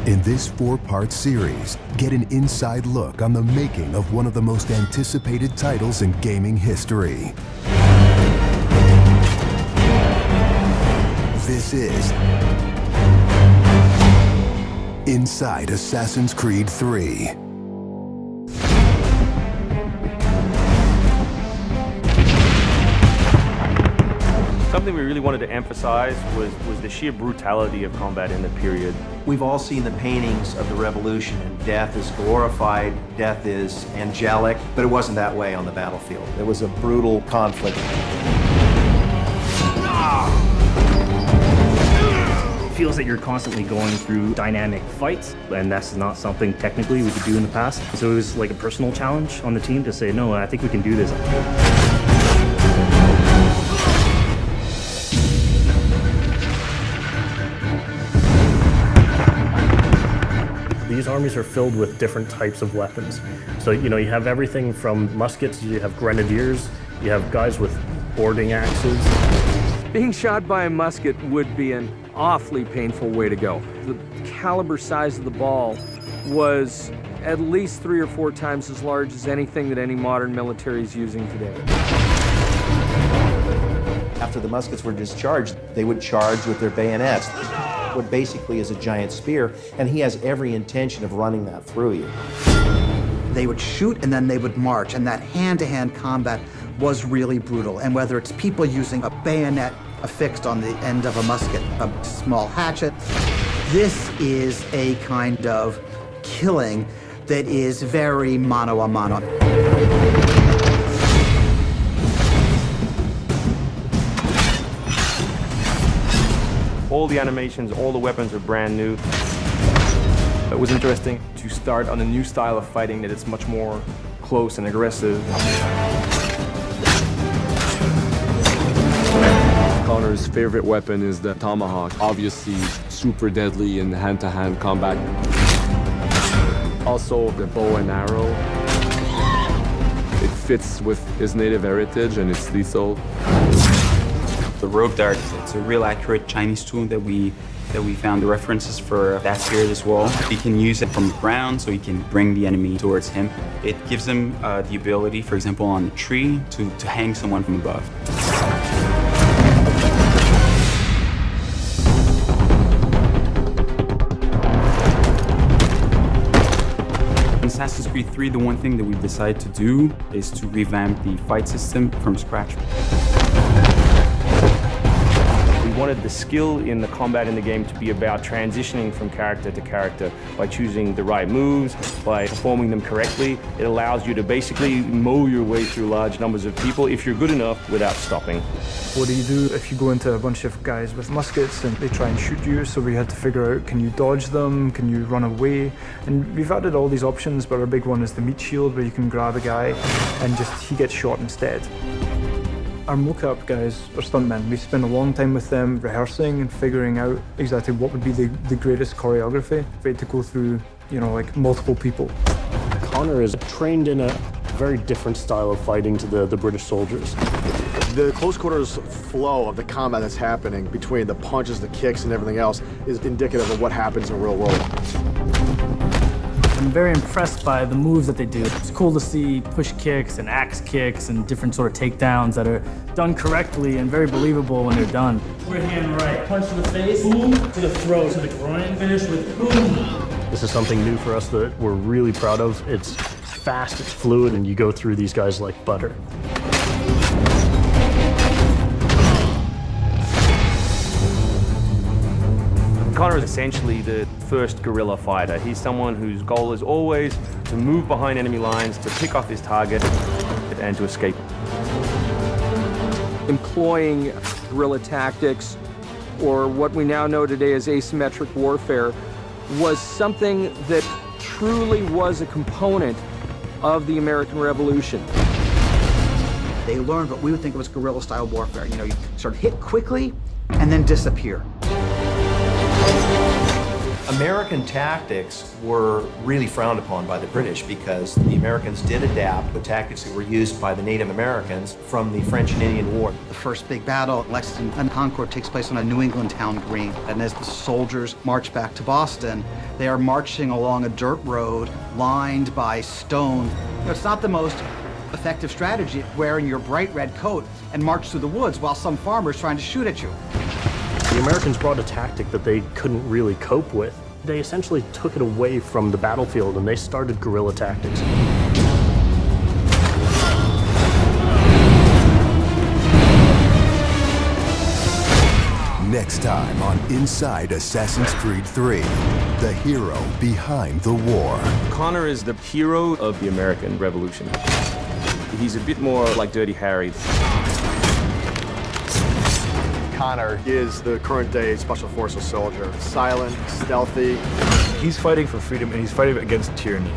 In this 4-part series, get an inside look on the making of one of the most anticipated titles in gaming history. This is Inside Assassin's Creed 3. Something we really wanted to emphasize was the sheer brutality of combat in the period. We've all seen the paintings of the Revolution, and death is glorified, death is angelic, but it wasn't that way on the battlefield. It was a brutal conflict. It feels that you're constantly going through dynamic fights, and that's not something technically we could do in the past. So it was like a personal challenge on the team to say, no, I think we can do this. These armies are filled with different types of weapons. So, you have everything from muskets, you have grenadiers, you have guys with boarding axes. Being shot by a musket would be an awfully painful way to go. The caliber size of the ball was at least 3 or 4 times as large as anything that any modern military is using today. After the muskets were discharged, they would charge with their bayonets. What basically is a giant spear, and he has every intention of running that through you. They would shoot and then they would march, and that hand-to-hand combat was really brutal. And whether it's people using a bayonet affixed on the end of a musket, a small hatchet, this is a kind of killing that is very mano a mano. All the animations, all the weapons are brand new. It was interesting to start on a new style of fighting that is much more close and aggressive. Connor's favorite weapon is the tomahawk, obviously super deadly in hand-to-hand combat. Also the bow and arrow. It fits with his native heritage and it's lethal. The rogue dart, it's a real accurate Chinese tool that we found the references for that series as well. He can use it from the ground, so he can bring the enemy towards him. It gives him the ability, for example, on a tree, to hang someone from above. In Assassin's Creed 3, the one thing that we decided to do is to revamp the fight system from scratch. We wanted the skill in the combat in the game to be about transitioning from character to character by choosing the right moves, by performing them correctly. It allows you to basically mow your way through large numbers of people if you're good enough without stopping. What do you do if you go into a bunch of guys with muskets and they try and shoot you? So we had to figure out, can you dodge them? Can you run away? And we've added all these options, but our big one is the meat shield, where you can grab a guy and he gets shot instead. Our mocap guys are stuntmen. We spend a long time with them rehearsing and figuring out exactly what would be the greatest choreography. We had to go through, like multiple people. Connor is trained in a very different style of fighting to the British soldiers. The close quarters flow of the combat that's happening between the punches, the kicks, and everything else is indicative of what happens in the real world. I'm very impressed by the moves that they do. It's cool to see push kicks and axe kicks and different sort of takedowns that are done correctly and very believable when they're done. Right hand right, punch to the face, boom, to the throat, to the groin, finish with boom. This is something new for us that we're really proud of. It's fast, it's fluid, and you go through these guys like butter. Connor is essentially the first guerrilla fighter. He's someone whose goal is always to move behind enemy lines, to pick off his target, and to escape. Employing guerrilla tactics, or what we now know today as asymmetric warfare, was something that truly was a component of the American Revolution. They learned what we would think of as guerrilla-style warfare. You sort of hit quickly and then disappear. American tactics were really frowned upon by the British because the Americans did adapt the tactics that were used by the Native Americans from the French and Indian War. The first big battle at Lexington and Concord takes place on a New England town green. And as the soldiers march back to Boston, they are marching along a dirt road lined by stone. You know, it's not the most effective strategy wearing your bright red coat and march through the woods while some farmer's trying to shoot at you. The Americans brought a tactic that they couldn't really cope with. They essentially took it away from the battlefield and they started guerrilla tactics. Next time on Inside Assassin's Creed 3, the hero behind the war. Connor is the hero of the American Revolution. He's a bit more like Dirty Harry. Connor is the current day special forces soldier. Silent, stealthy. He's fighting for freedom and he's fighting against tyranny.